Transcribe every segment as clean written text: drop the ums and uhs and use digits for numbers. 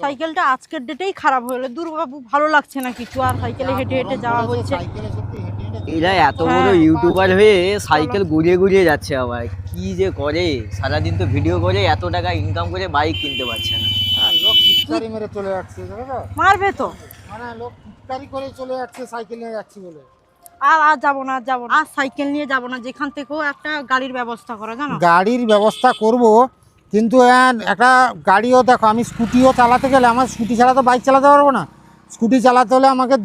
সাইকেলটা আজকের ডেটেই খারাপ হলো, দুর্বাবু ভালো লাগছে না কিছু, আর সাইকেলে হেঁটে হেঁটে যাওয়া হচ্ছে। এরা এত বড় ইউটিউবার হয়ে সাইকেল ঘুরিয়ে ঘুরিয়ে যাচ্ছে, আবার কি যে করে, সারাদিন তো ভিডিও করে এত টাকা ইনকাম করে বাইক কিনতে পারছে না। লোক টিটকারি মেরে চলে যাচ্ছে, মারবে তো, মানে লোক টিটকারি করে চলে যাচ্ছে সাইকেল নিয়ে যাচ্ছি বলে। আর যাবো না, আর সাইকেল নিয়ে যাবো না, যেখান থেকেও একটা গাড়ির ব্যবস্থা করা, জানো। গাড়ির ব্যবস্থা করব, কিন্তু একটা গাড়িও দেখো, আমি স্কুটিও চালাতে গেলে আমার স্কুটি ছাড়া তো বাইক চালাতে পারবো না। স্কুটি চালাতে হলে আমাকে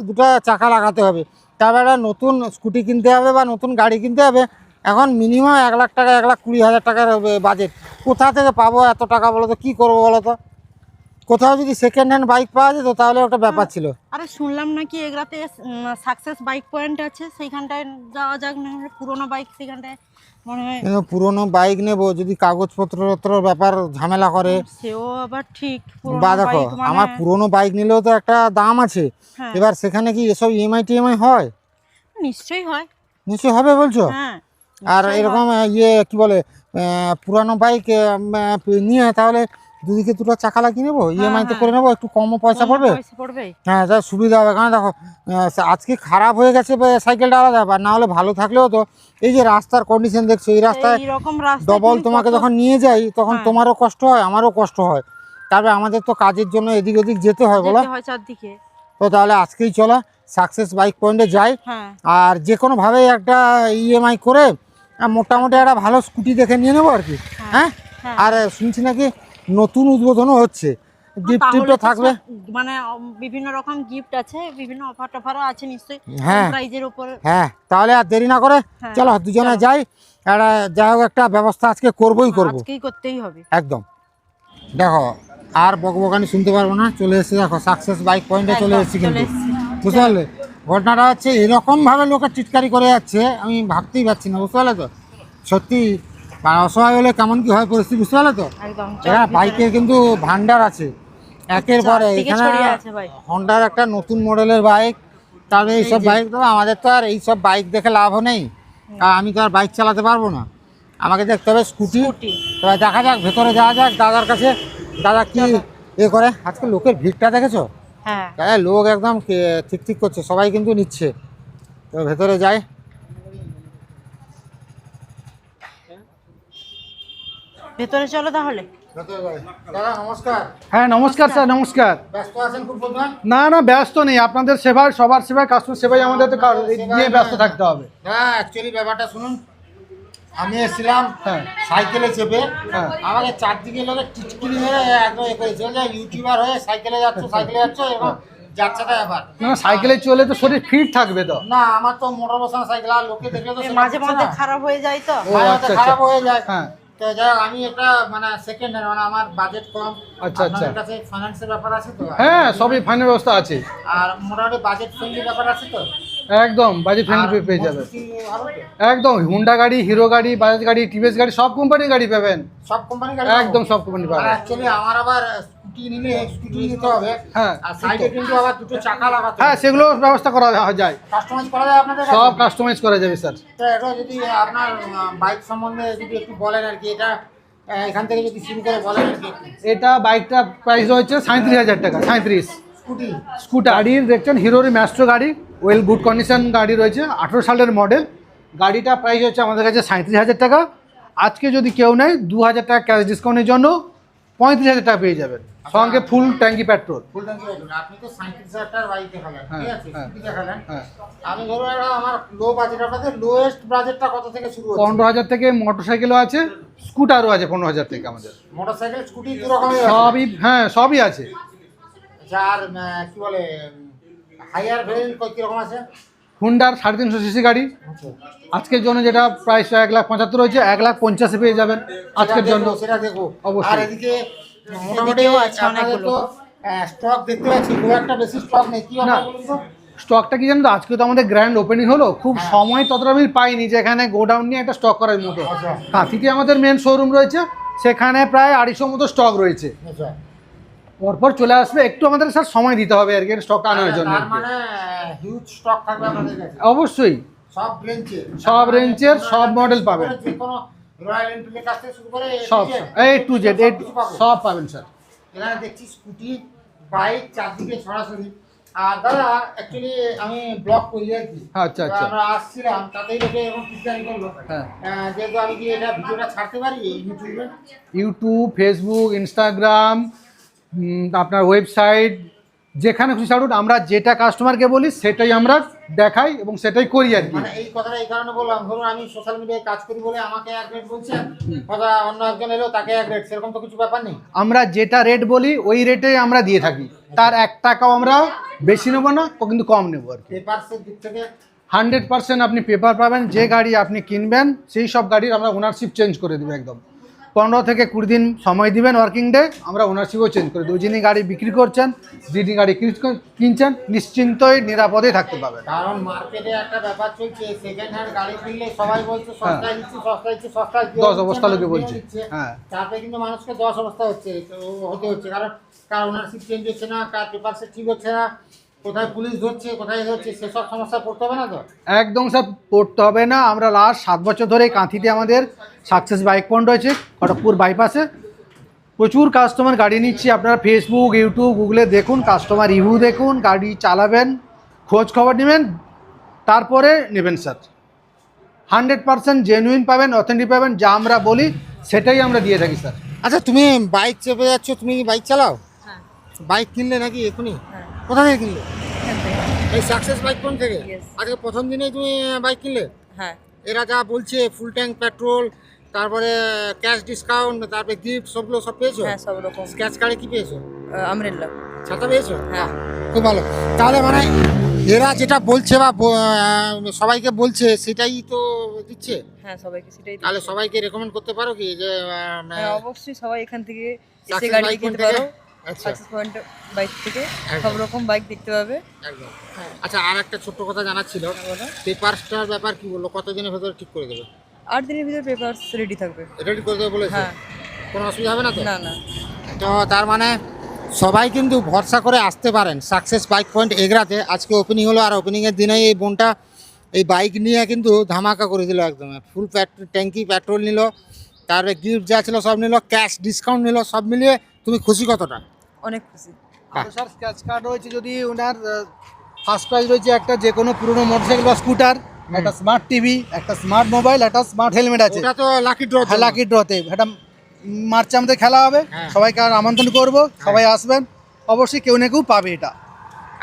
দুটো চাকা লাগাতে হবে, তারপরে একটা নতুন স্কুটি কিনতে হবে বা নতুন গাড়ি কিনতে হবে। এখন মিনিমাম 1 লাখ টাকা, 1,20,000 টাকার বাজেট। কোথা থেকে পাবো এত টাকা বলো তো? কী করবো বলো তো? কোথাও যদি সেকেন্ড হ্যান্ড বাইক পাওয়া যেত তাহলে একটা ব্যাপার ছিল। আরে শুনলাম নাকি এগুলাতে সাকসেস বাইক পয়েন্ট আছে, সেইখানটায় যাওয়া যাক, না হলে পুরোনো বাইক সেখানটায় মনে হয়। পুরোনো বাইক নেব, যদি কাগজপত্র ব্যাপার ঝামেলা করে, সেও আবার ঠিক। বা দেখো আমার পুরোনো বাইক নিলেও তো একটা দাম আছে। এবার সেখানে কি এসব ইএমআই টিএমআই হয়? নিশ্চয়ই হয়। নিশ্চয়ই হবে বলছো? আর এরকম কি বলে, পুরানো বাইক নিয়ে তাহলে দুদিকে দুটো চাকা লাগিয়ে নেবো, ইএমআইতে করে নেবো, একটু কমও পয়সা পড়বে। হ্যাঁ, যা সুবিধা হবে। কারণ দেখো আজকে খারাপ হয়ে গেছে সাইকেলটা আলাদা ব্যাপার, না হলে ভালো থাকলেও তো এই যে রাস্তার কন্ডিশন দেখছো, এই রাস্তায় ডবল তোমাকে যখন নিয়ে যাই তখন তোমারও কষ্ট হয়, আমারও কষ্ট হয়। তারপরে আমাদের তো কাজের জন্য এদিক ওদিক যেতে হয় বলো, তো তাহলে আজকেই চলো সাকসেস বাইক পয়েন্টে যাই। আর যে কোনোভাবে একটা ইএমআই করে মোটামুটি একটা ভালো স্কুটি দেখে নিয়ে নেবো আর কি। হ্যাঁ, আর শুনছি নাকি নতুন উদ্বোধনও হচ্ছে, গিফট টিফটও থাকবে, মানে বিভিন্ন রকম গিফট আছে, বিভিন্ন অফার টফারও আছে নিশ্চয়ই। হ্যাঁ প্রাইজের উপর। হ্যাঁ, তাহলে আর দেরি না করে চলো দুজনে যাই। একটা যাই হোক একটা ব্যবস্থা আজকে করতেই হবে একদম। দেখো আর বকবকানি শুনতে পারবো না, চলে এসেছি দেখো সাকসেস বাইক পয়েন্টে চলে এসেছি। কিন্তু বুঝতে পারলে ঘটনাটা হচ্ছে এরকমভাবে লোকে টিটকারি করে যাচ্ছে, আমি ভাবতেই পারছি না। বুঝতে পারলে তো? সত্যি অসহায় হলে কেমন কি হয় পরিস্থিতি, বুঝতে পারলে তো? এখানে বাইকের কিন্তু ভান্ডার আছে একের পরে। এখানে হন্ডার একটা নতুন মডেলের বাইক, তাহলে এইসব বাইক তো আমাদের তো আর এইসব বাইক দেখে লাভও নেই। আমি তো আর বাইক চালাতে পারবো না, আমাকে দেখতে হবে স্কুটি। তো দেখা যাক, ভেতরে যাওয়া যাক দাদার কাছে। দাদা কি করে, আজকে লোকের ভিড়টা দেখেছো? দাদা লোক একদম ঠিক করছে, সবাই কিন্তু নিচ্ছে। তো ভেতরে যাই। ভেতরে চলো তাহলে। দাদা নমস্কার। হ্যাঁ নমস্কার স্যার, নমস্কার। ব্যস্ত আছেন খুব বোধহয়? না না, ব্যস্ত নেই, আপনাদের সেবায়, সবার সেবায়, কাস্টমার সেবায় আমাদের তো দিয়ে ব্যস্ত থাকতে হবে। হ্যাঁ, অ্যাকচুয়ালি ব্যাপারটা শুনুন, আমি এসেছিলাম সাইকেলে চেপে, আমাকে চারদিকে লোকে টিটকিরি মেরে একদম করেছে, ইউটিউবার হয়ে সাইকেলে যাচ্ছ এরকম যাচ্ছেটা ব্যাপার না। সাইকেলে চলে তো শরীর ফিট থাকবে তো। না, আমার তো মোটর বসানো সাইকেল, আর লোকে দেখলে তো মাঝে মাঝে খারাপ হয়ে যায়, তো খারাপ হয়ে যায়। তো যাই হোক, আমি একটা মানে সেকেন্ড হ্যান্ড, মানে আমার বাজেট কম। আপনাদের কাছে ফাইন্যান্সের ব্যাপার আছে তো? হ্যাঁ, সবই ফাইন্যান্স ব্যবস্থা আছে। আর মোটামুটি বাজেট ফ্রেন্ডলি ব্যাপার আছে তো? একদম বাজেট ফ্রেন্ডলি পেয়ে যাবে। একদম হুন্ডা গাড়ি, হিরো গাড়ি, বাজাজ গাড়ি, টিভিএস গাড়ি, সব কোম্পানির গাড়ি পাবেন। সব কোম্পানির গাড়ি? একদম সব কোম্পানি পাবেন। অ্যাকচুয়ালি আমার আবার স্কুটি নিলে স্কুটি নিতে হবে। হ্যাঁ, আর সাইডে কিন্তু আবার দুটো চাকা লাগাতে হবে। হ্যাঁ, সেগুলো ব্যবস্থা করা যায়। কাস্টমাইজ করা যায় আপনাদের? সব কাস্টমাইজ করা যাবে স্যার। তো এটা যদি আপনার বাইক সম্বন্ধে যদি একটু বলেন আর কি, এটা এখান থেকে যদি শুরু করে বলেন আর কি। এটা বাইকটা প্রাইস রয়েছে 37,000 টাকা। 37 স্কুটার গাড়ির দেখছেন, হিরোর ম্যাস্ট্রো গাড়ি, ওয়েল গুড কন্ডিশন গাড়ি রয়েছে, 18 সালের মডেল। গাড়িটা প্রাইস হচ্ছে আমাদের কাছে 37,000 টাকা। আজকে যদি কেউ নেয় 2,000 টাকা ক্যাশ ডিসকাউন্টের জন্য 35,000 টাকা পেয়ে যাবেন, সঙ্গে ফুল ট্যাঙ্কি পেট্রোল। আপনি তো 37,000 টাকার বাইক দেখালেন, ঠিক আছে, স্কুটি দেখালেন। আমি ধরুন আমার লো বাজেট, আপনাদের লোয়েস্ট বাজেটটা কত থেকে শুরু হচ্ছে? 15,000 থেকে মোটরসাইকেলও আছে, স্কুটারও আছে 15,000 থেকে আমাদের। মোটরসাইকেল স্কুটি দু রকমের সবই, হ্যাঁ সবই আছে। আর কি বলে হাইয়ার ভেরিয়েন্ট কি রকম আছে? হুন্ডার 350 সিসি গাড়ি আজকের জন্য যেটা প্রাইস 1,75,000 রয়েছে, 1,85,000 পেয়ে যাবেন আজকের জন্য। সেটা দেখো অবশ্যই। আর এদিকে মোটামুটি অনেকগুলো স্টক দেখতে পাচ্ছি, খুব একটা বেশি স্টক নেই। কি আপনারা বলুন তো? স্টকটা কি জানেন তো, আজকে তো আমাদের গ্র্যান্ড ওপেনিং হলো, খুব সময় ততটা আমি পাইনি যে এখানে গোডাউন নিয়ে একটা স্টক করার মতো। কাঁথিতে আমাদের মেন শোরুম রয়েছে, সেখানে প্রায় 250 মতো স্টক রয়েছে। পরপর চলে আসবে, একটু আমাদের স্যার সময় দিতে হবে আর কি স্টক আনার জন্য। মানে হিউজ স্টক থাকবে আপনাদের কাছে? অবশ্যই, সব রেঞ্জের সব মডেল পাবেন, যে কোনো রয়্যাল এনফিল্ডের কাছ থেকে শুরু করে সব A to Z সব পাবেন স্যার। এখানে দেখছি স্কুটি, বাইক চারদিকে সরাসরি। আর দাদা অ্যাকচুয়ালি আমি ব্লগ করি আর কি, আচ্ছা আচ্ছা আমরা আসছিলাম তাতেই লোকে এরকম টিপ্পানি করলো। হ্যাঁ যেহেতু আমি কি এটা ভিডিওটা ছাড়তে পারি ইউটিউবে? ইউটিউব, ফেসবুক, ইনস্টাগ্রাম, আপনার ওয়েবসাইট, যেখানে খুশি ছাড়ুন, আমরা যেটা কাস্টমারকে বলি সেটাই আমরা দেখাই এবং সেটাই করি আর কি। মানে এই কথাটা এই কারণে বললাম, ধরুন আমি সোশ্যাল মিডিয়ায় কাজ করি বলে আমাকে এক রেট বলছেন, কথা অন্য একজন এলো তাকে এক রেট, সেরকম তো কিছু ব্যাপার নেই। আমরা যেটা রেট বলি ওই রেটে আমরা দিয়ে থাকি, তার 1 টাকাও আমরা বেশি নেবো না, কিন্তু কম নেবো আর কি। পেপারসের দিক থেকে 100% আপনি পেপার পাবেন। যে গাড়ি আপনি কিনবেন সেই সব গাড়ির আমরা ওনারশিপ চেঞ্জ করে দেবো একদম। 15 থেকে 20 দিন সময় দিবেন, ওয়ার্কিং ডে, আমরা ওনারশিপও চেঞ্জ করে দেবো। যিনি গাড়ি বিক্রি করছেন, যিনি গাড়ি কিনছেন, নিশ্চিন্তই নিরাপদে থাকতে পারবেন। কারণ মার্কেটে একটা ব্যাপার চলছে, সেকেন্ড হ্যান্ড গাড়ি কিনলে সবাই বলছে সস্তায় দিচ্ছি সস্তায় দিচ্ছি সস্তায়, 10 অবস্থা লোকে বলছে। হ্যাঁ, তাতে কিন্তু মানুষকে 10 অবস্থা হচ্ছে হতে হচ্ছে, কারণ কার ওনারশিপ চেঞ্জ হচ্ছে না, কার পেপারসে ঠিক হচ্ছে না, কোথায় পুলিশ ধরছে কোথায় ধরছে, সেসব সমস্যা পড়তে হবে না তো? একদম স্যার পড়তে হবে না। আমরা লাস্ট 7 বছর ধরে কাঁথিতে আমাদের সাকসেস বাইক পয়েন্ট রয়েছে, খড়গপুর বাইপাসে। প্রচুর কাস্টমার গাড়ি নিচ্ছি। আপনারা ফেসবুক, ইউটিউব, গুগলে দেখুন, কাস্টমার রিভিউ দেখুন, গাড়ি চালাবেন, খোঁজ খবর নেবেন, তারপরে নেবেন স্যার। 100% জেনুইন পাবেন, অথেন্টিক পাবেন। যা আমরা বলি সেটাই আমরা দিয়ে থাকি স্যার। আচ্ছা, তুমি বাইক চেপে যাচ্ছ, তুমি বাইক চালাও? হ্যাঁ বাইক কিনলে নাকি এখনই? হ্যাঁ কোথা থেকে কিনলে? এখান থেকে। এই সাকসেস বাইক পয়েন্ট থেকে? Yes. আজকে প্রথম দিনেই তুমি বাইক কিনলে? হ্যাঁ এরা যা বলছে ফুল ট্যাঙ্ক পেট্রোল, তারপরে ক্যাশ ডিসকাউন্ট, তারপরে গিফট, সবগুলো সব পেয়েছো? হ্যাঁ সব রকম। স্ক্র্যাচ কার্ডে কি পেয়েছো? আমরেল্লা। ছাতা পেয়েছো? হ্যাঁ খুব ভালো। তাহলে মানে এরা যেটা বলছে বা সবাইকে বলছে সেটাই তো দিচ্ছে? হ্যাঁ সবাইকে সেটাই দিই। তাহলে সবাইকে রেকমেন্ড করতে পারো কি যে হ্যাঁ অবশ্যই সবাই এখান থেকে এসে Success গাড়ি Bike কিনতে Point পারো। থেকে? আচ্ছা, সাকসেস পয়েন্ট বাইক থেকে একদম। সব রকম বাইক দেখতে পাবে। একদম। হ্যাঁ আচ্ছা, আর একটা ছোট্ট কথা জানার ছিল, পেপারসটার ব্যাপার কি বললো, কতদিনের ভেতরে ঠিক করে দেবে? 8 দিনের ভিতরে পেপারস রেডি থাকবে। রেডি করে দেবে বলেছে? হ্যাঁ কোনো অসুবিধা হবে না তো? না না তো তার মানে সবাই কিন্তু ভরসা করে আসতে পারেন সাকসেস বাইক পয়েন্ট এগরাতে। আজকে ওপেনিং হলো, আর ওপেনিংয়ের দিনেই এই বোনটা এই বাইক নিয়ে কিন্তু ধামাকা করে দিল একদম। ফুল ট্যাঙ্কি পেট্রোল নিল, তারপরে গিফট যা ছিল সব নিল, ক্যাশ ডিসকাউন্ট নিল, সব মিলিয়ে তুমি খুশি কতটা? অনেক খুশি। হ্যাঁ। স্যার স্ক্র্যাচ কার্ড রয়েছে, যদি ওনার ফার্স্ট প্রাইজ রয়েছে একটা যে কোনো পুরনো মোটরসাইকেল বা স্কুটার, একটা স্মার্ট টিভি, একটা স্মার্ট মোবাইল, একটা স্মার্ট হেলমেট আছে। ওটা তো লাকি ড্র। হ্যাঁ, লাকি ড্রতে এটা মার্চে আমাদের খেলা হবে। হ্যাঁ। সবাইকে আর আমন্ত্রণ করবো, সবাই আসবেন, অবশ্যই কেউ না কেউ পাবে এটা।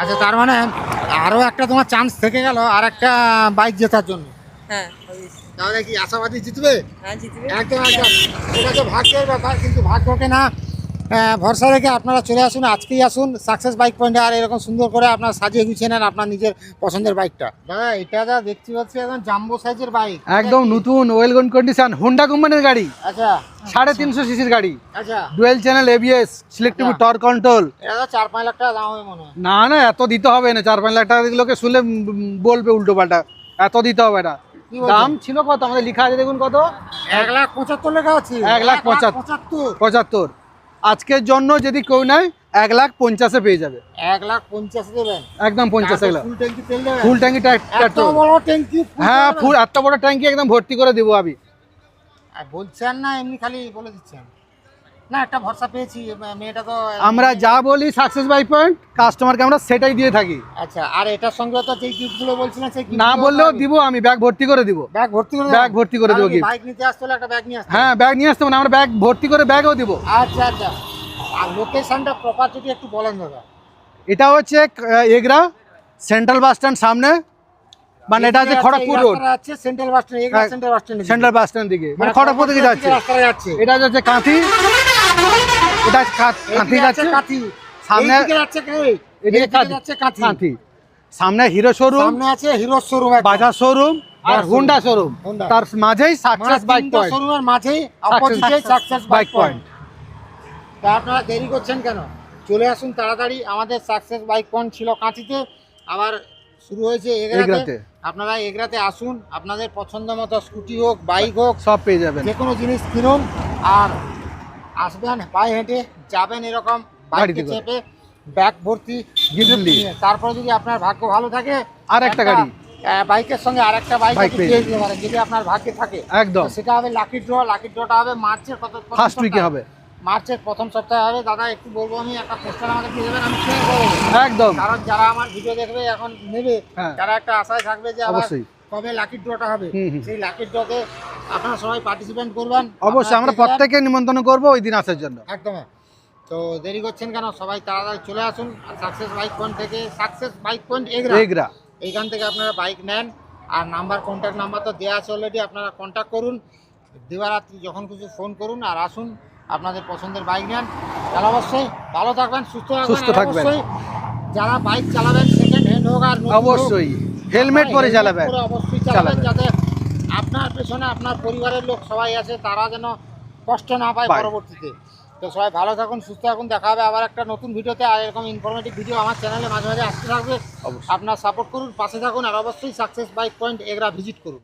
আচ্ছা, তার মানে আরও একটা তোমার চান্স থেকে গেল আর একটা বাইক জেতার জন্য। হ্যাঁ obviously। তাহলে কি আশাবাদী জিতবে? হ্যাঁ জিতবে। একদম একদম। এটা তো ভাগ্যের ব্যাপার, কিন্তু ভাগ্যকে না ভরসা রেখে আপনারা চলে আসুন, আজকেই আসুন সাকসেস বাইক পয়েন্টে, আর এরকম সুন্দর করে আপনারা সাজিয়ে গুছিয়ে নেন আপনার নিজের পছন্দের বাইকটা। দাদা এটা যা দেখতে পাচ্ছি একদম জাম্বো সাইজের বাইক, একদম নতুন ওয়েল কন্ডিশন হোন্ডা কোম্পানির গাড়ি, আচ্ছা 350 সিসির গাড়ি, আচ্ছা। Dual channel ABS, selective torque control. এটা তো 4-5 লাখ টাকা দাম হবে মনে হয়। না না, এত দিতে হবে না। 4-5 লাখ টাকা দিলে শুনলে বলবে উল্টো পাল্টা, এত দিতে হবে না। কি বলছেন? দাম ছিল কত আমাদের লেখা আছে দেখুন, কত? 1,75,000 লেখা আছে। 1,75,000 75। আজকের জন্য যদি কেউ নেয় 1,50,000 পেয়ে যাবে। 1,50,000 দেবেন? একদম 50,000। ফুল ট্যাঙ্কি তেল দেবেন? ফুল ট্যাঙ্কি এত বড় ট্যাঙ্কি? হ্যাঁ, ফুল এত বড় ট্যাঙ্কি একদম ভর্তি করে দেবো আমি। বলছেন না এমনি খালি বলে দিচ্ছেন? না, একটা ভরসা পেয়েছি, মেয়েটা তো। আমরা যা বলি সাকসেস বাই পয়েন্ট কাস্টমারকে আমরা সেটাই দিয়ে থাকি। আচ্ছা, আর এটার সঙ্গে তো যেই গিফটগুলো বলছিলেন সেই না বললেও দিব, আমি ব্যাগ ভর্তি করে দিব। ব্যাগ ভর্তি করে ব্যাগ ভর্তি করে দেবো gift। বাইক নিতে আসতে হলে একটা ব্যাগ নিয়ে আসতে হবে? হ্যাঁ, ব্যাগ নিয়ে আসতে হবে না, আমরা ব্যাগ ভর্তি করে ব্যাগও দিব। আচ্ছা আচ্ছা। আর লোকেশনটা প্রপার যদি একটু বলেন দাদা। এটা হচ্ছে এগরা সেন্ট্রাল বাস স্ট্যান্ড সামনে, মানে এটা হচ্ছে খড়গপুর রোড, আছে central bus stand, Egra central bus stand. Central bus stand দিকে, মানে খড়গপুর দিকে যাচ্ছে। রাস্তায় যাচ্ছে। এটা হচ্ছে কাঁথি, এটা কাঁথি যাচ্ছে কাঁথি। সামনে, এইদিকে যাচ্ছে কে? এদিকে এইদিকে যাচ্ছে কাঁথি। কাঁথি। সামনে হিরো শোরুম, সামনে আছে হিরো শোরুম, বাজাজ শোরুম আর হুন্ডা শোরুম, Honda। তার মাঝেই সাকসেস বাইক পয়েন্ট। শোরুমের মাঝেই অপোজিটে সাকসেস বাইক পয়েন্ট। তা আপনারা দেরি করছেন কেন? চলে আসুন তাড়াতাড়ি। আমাদের সাকসেস বাইক পয়েন্ট ছিল কাঁথিতে, আবার শুরু হয়েছে এগরাতে। এগরাতে। আপনারা এগরাতে আসুন, আপনাদের পছন্দ মতো স্কুটি হোক বাইক হোক সব পেয়ে যাবেন। যে কোনো জিনিস কিনুন, আর আসবেন পায়ে হেঁটে যাবেন এরকম বাইকে গাড়িতে করে। চেপে ব্যাগ ভর্তি gift gift নিয়ে। নিয়ে। তারপরে যদি আপনার ভাগ্য ভালো থাকে আর একটা গাড়ি। বাইকের সঙ্গে আর একটা বাইক বাইক পেয়ে পেয়ে যেতে পারেন যদি আপনার ভাগ্যে থাকে। একদম তো সেটা হবে লাকি ড্র। লাকি ড্রটা হবে মার্চের কত ফার্স্ট উইকে হবে। মার্চের প্রথম সপ্তাহে হবে। দাদা একটু বলবো, আমি একটা পোস্টার আমাদের দিয়ে দেবেন, আমি শেয়ার করবো, একদম কারণ যারা আমার ভিডিও দেখবে এখন নেবে, হ্যাঁ। তারা একটা আশায় থাকবে যে আবার অবশ্যই কবে লাকি ড্রটা হবে। হুম, হুম। সেই লাকি ড্রতে আপনারা সবাই পার্টিসিপেট করবেন। অবশ্যই আমরা আপনারা দেখবেন। প্রত্যেকে নিমন্ত্রণ করবো ওই দিন আসার জন্য। একদম। তো দেরি করছেন কেন, সবাই তাড়াতাড়ি চলে আসুন। সাকসেস বাইক পয়েন্ট থেকে, সাকসেস বাইক পয়েন্ট এগরা এইখান থেকে আপনারা বাইক নেন। আর নাম্বার, কন্ট্যাক্ট নাম্বার তো দেওয়া আছে অলরেডি, আপনারা কন্ট্যাক্ট করুন, দিবারাত্রি যখন কিছু ফোন করুন আর আসুন, আপনাদের পছন্দের বাইক নেন। আর অবশ্যই ভালো থাকবেন, সুস্থ সুস্থ থাকবেন। আর থাকবেন। অবশ্যই যারা বাইক চালাবেন, সেকেন্ড হ্যান্ড হোক আর নতুন হোক, অবশ্যই হেলমেট পরে হেলমেট চালাবেন। পরে অবশ্যই চালাবেন, যাতে আপনার পেছনে আপনার পরিবারের লোক সবাই আছে, তারা যেন কষ্ট না পায় পায়। পরবর্তীতে। তো সবাই ভালো থাকুন, সুস্থ থাকুন, দেখা হবে আবার একটা নতুন ভিডিওতে। আর এরকম ইনফরমেটিভ ভিডিও আমার চ্যানেলে মাঝে মাঝে আসতে থাকবে। অবশ্যই। আপনার সাপোর্ট করুন, পাশে থাকুন, আর অবশ্যই success bike point Egra visit করুন।